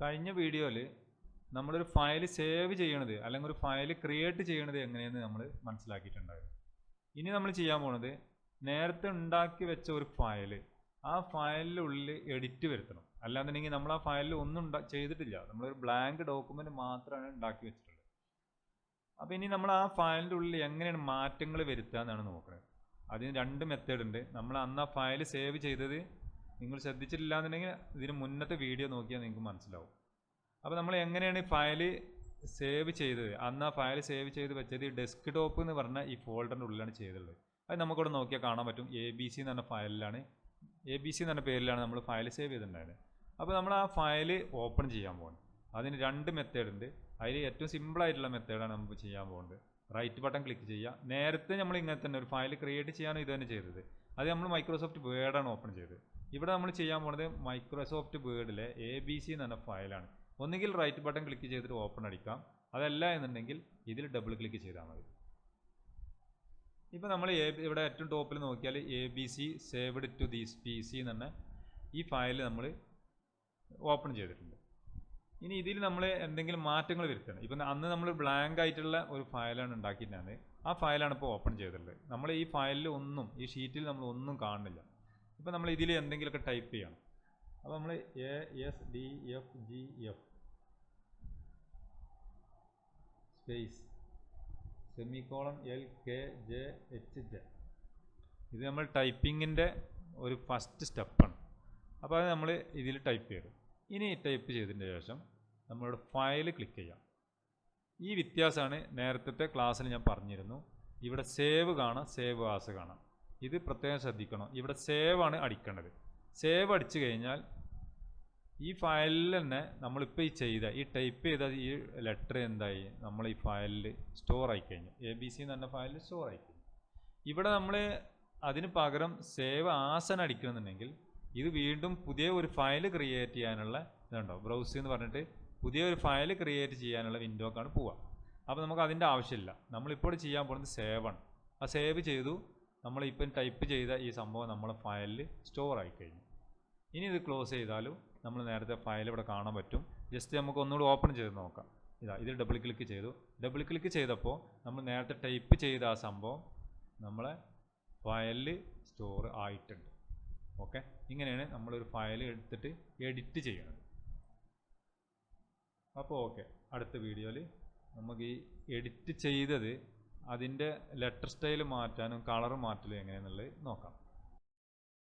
കഴിഞ്ഞ വീഡിയോയിൽ നമ്മളൊരു ഫയൽ സേവ് ചെയ്യണത് അല്ലെങ്കിൽ ഒരു ഫയൽ ക്രിയേറ്റ് ചെയ്യണത് എങ്ങനെയെന്ന് നമ്മൾ മനസ്സിലാക്കിയിട്ടുണ്ടായിരുന്നു. ഇനി നമ്മൾ ചെയ്യാൻ പോകുന്നത് നേരത്തെ ഉണ്ടാക്കി വെച്ച ഒരു ഫയൽ ആ ഫയലിനുള്ളിൽ എഡിറ്റ് വരുത്തണം. അല്ലാന്നുണ്ടെങ്കിൽ നമ്മൾ ആ ഫയലിൽ ഒന്നും ചെയ്തിട്ടില്ല, നമ്മളൊരു ബ്ലാങ്ക് ഡോക്യുമെന്റ് മാത്രമാണ് ഉണ്ടാക്കി വെച്ചിട്ടുള്ളത്. അപ്പോൾ ഇനി നമ്മൾ ആ ഫയലിൻ്റെ ഉള്ളിൽ എങ്ങനെയാണ് മാറ്റങ്ങൾ വരുത്തുക എന്നാണ് നോക്കുന്നത്. അതിന് രണ്ട് മെത്തേഡ് ഉണ്ട്. നമ്മൾ അന്ന് ആ ഫയൽ സേവ് ചെയ്തത് നിങ്ങൾ ശ്രദ്ധിച്ചിട്ടില്ല എന്നുണ്ടെങ്കിൽ ഇതിന് മുന്നത്തെ വീഡിയോ നോക്കിയാൽ നിങ്ങൾക്ക് മനസ്സിലാവും. അപ്പോൾ നമ്മൾ എങ്ങനെയാണ് ഈ ഫയൽ സേവ് ചെയ്തത്, അന്ന് ആ ഫയൽ സേവ് ചെയ്ത് വെച്ചത് ഡെസ്ക് ടോപ്പ് എന്ന് പറഞ്ഞ ഈ ഫോൾഡറിൻ്റെ ഉള്ളിലാണ് ചെയ്തിട്ടുള്ളത്. അത് നമുക്കിവിടെ നോക്കിയാൽ കാണാൻ പറ്റും. ABC എന്ന് പറഞ്ഞ ഫയലിലാണ്, ABC എന്ന് പറഞ്ഞ പേരിലാണ് നമ്മൾ ഫയൽ സേവ് ചെയ്തിട്ടുണ്ടായത്. അപ്പോൾ നമ്മൾ ആ ഫയൽ ഓപ്പൺ ചെയ്യാൻ പോകുന്നത്. അതിന് രണ്ട് മെത്തേഡ് ഉണ്ട്. അതിൽ ഏറ്റവും സിമ്പിളായിട്ടുള്ള മെത്തേഡാണ് നമുക്ക് ചെയ്യാൻ പോകുന്നത്. റൈറ്റ് ബട്ടൺ ക്ലിക്ക് ചെയ്യുക. നേരത്തെ നമ്മൾ ഇങ്ങനെ തന്നെ ഒരു ഫയൽ ക്രിയേറ്റ് ചെയ്യാൻ ഇത് തന്നെ ചെയ്തത്. അത് നമ്മൾ മൈക്രോസോഫ്റ്റ് വേർഡാണ് ഓപ്പൺ ചെയ്തത്. ഇവിടെ നമ്മൾ ചെയ്യാൻ പോകുന്നത് മൈക്രോസോഫ്റ്റ് വേർഡിലെ ABC എന്ന് പറഞ്ഞ ഫയലാണ്. ഒന്നുകിൽ റൈറ്റ് ബട്ടൺ ക്ലിക്ക് ചെയ്തിട്ട് ഓപ്പൺ അടിക്കാം, അതല്ല എന്നുണ്ടെങ്കിൽ ഇതിൽ ഡബിൾ ക്ലിക്ക് ചെയ്താൽ മതി. ഇപ്പോൾ നമ്മൾ ഇവിടെ ഏറ്റവും ടോപ്പിൽ നോക്കിയാൽ ABC saved to this PC എന്ന് പറഞ്ഞ ഈ ഫയൽ നമ്മൾ ഓപ്പൺ ചെയ്തിട്ടുണ്ട്. ഇനി ഇതിൽ നമ്മൾ എന്തെങ്കിലും മാറ്റങ്ങൾ വരുത്തണം. ഇപ്പം അന്ന് നമ്മൾ ബ്ലാങ്ക് ആയിട്ടുള്ള ഒരു ഫയലാണ് ഉണ്ടാക്കിയിട്ടാണ്, ആ ഫയലാണ് ഇപ്പോൾ ഓപ്പൺ ചെയ്തിട്ടുള്ളത്. നമ്മൾ ഈ ഫയലിൽ ഒന്നും, ഈ ഷീറ്റിൽ നമ്മൾ ഒന്നും കാണുന്നില്ല. ഇപ്പോൾ നമ്മൾ ഇതിൽ എന്തെങ്കിലുമൊക്കെ ടൈപ്പ് ചെയ്യണം. അപ്പോൾ നമ്മൾ ASDFGF സ്പേസ് സെമിക്കോളൻ LKJHJ, ഇത് നമ്മൾ ടൈപ്പിങ്ങിൻ്റെ ഒരു ഫസ്റ്റ് സ്റ്റെപ്പാണ്. അപ്പോൾ അത് നമ്മൾ ഇതിൽ ടൈപ്പ് ചെയ്തു. ഇനി ടൈപ്പ് ചെയ്തതിന് ശേഷം നമ്മളുടെ ഫയൽ ക്ലിക്ക് ചെയ്യാം. ഈ വ്യത്യാസമാണ് നേരത്തെ ക്ലാസ്സിൽ ഞാൻ പറഞ്ഞിരുന്നു. ഇവിടെ സേവ് കാണാം, സേവ് ആസ് കാണാം. ഇത് പ്രത്യേകം ശ്രദ്ധിക്കണം. ഇവിടെ സേവ് ആണ് അടിക്കേണ്ടത്. സേവ് അടിച്ചു കഴിഞ്ഞാൽ ഈ ഫയലിൽ തന്നെ നമ്മളിപ്പോൾ ഈ ടൈപ്പ് ചെയ്ത ഈ ലെറ്റർ എന്തായി, നമ്മൾ ഈ ഫയലിൽ സ്റ്റോർ ആയിക്കഴിഞ്ഞു. ABC എന്ന് പറഞ്ഞ ഫയലിൽ സ്റ്റോർ ആയിക്കഴിഞ്ഞു. ഇവിടെ നമ്മൾ അതിന് പകരം സേവ് ആസൻ അടിക്കണമെന്നുണ്ടെങ്കിൽ ഇത് വീണ്ടും പുതിയ ഒരു ഫയൽ ക്രിയേറ്റ് ചെയ്യാനുള്ള ഇതുണ്ടോ, ബ്രൗസ് എന്ന് പറഞ്ഞിട്ട് പുതിയ ഒരു ഫയൽ ക്രിയേറ്റ് ചെയ്യാനുള്ള വിൻഡോക്കാണ് പോവുക. അപ്പോൾ നമുക്ക് അതിൻ്റെ ആവശ്യമില്ല. നമ്മളിപ്പോൾ ചെയ്യാൻ പോകുന്നത് സേവ് ആണ്. ആ സേവ് ചെയ്തു, നമ്മളിപ്പം ടൈപ്പ് ചെയ്ത ഈ സംഭവം നമ്മളെ ഫയലിൽ സ്റ്റോർ ആയിക്കഴിഞ്ഞു. ഇനി ഇത് ക്ലോസ് ചെയ്താലും നമ്മൾ നേരത്തെ ഫയൽ ഇവിടെ കാണാൻ പറ്റും. ജസ്റ്റ് നമുക്ക് ഒന്നുകൂടി ഓപ്പൺ ചെയ്ത് നോക്കാം. ഇതിൽ ഡബിൾ ക്ലിക്ക് ചെയ്തു. ഡബിൾ ക്ലിക്ക് ചെയ്തപ്പോൾ നമ്മൾ നേരത്തെ ടൈപ്പ് ചെയ്ത ആ സംഭവം നമ്മളെ ഫയലിൽ സ്റ്റോർ ആയിട്ടുണ്ട്. ഓക്കെ, ഇങ്ങനെയാണ് നമ്മളൊരു ഫയൽ എടുത്തിട്ട് എഡിറ്റ് ചെയ്യണത്. അപ്പോൾ ഓക്കെ, അടുത്ത വീഡിയോയിൽ നമുക്ക് ഈ എഡിറ്റ് ചെയ്തത് അതിൻ്റെ ലെറ്റർ സ്റ്റൈൽ മാറ്റാനും കളർ മാറ്റലും എങ്ങനെയാണെന്നുള്ളത് നോക്കാം.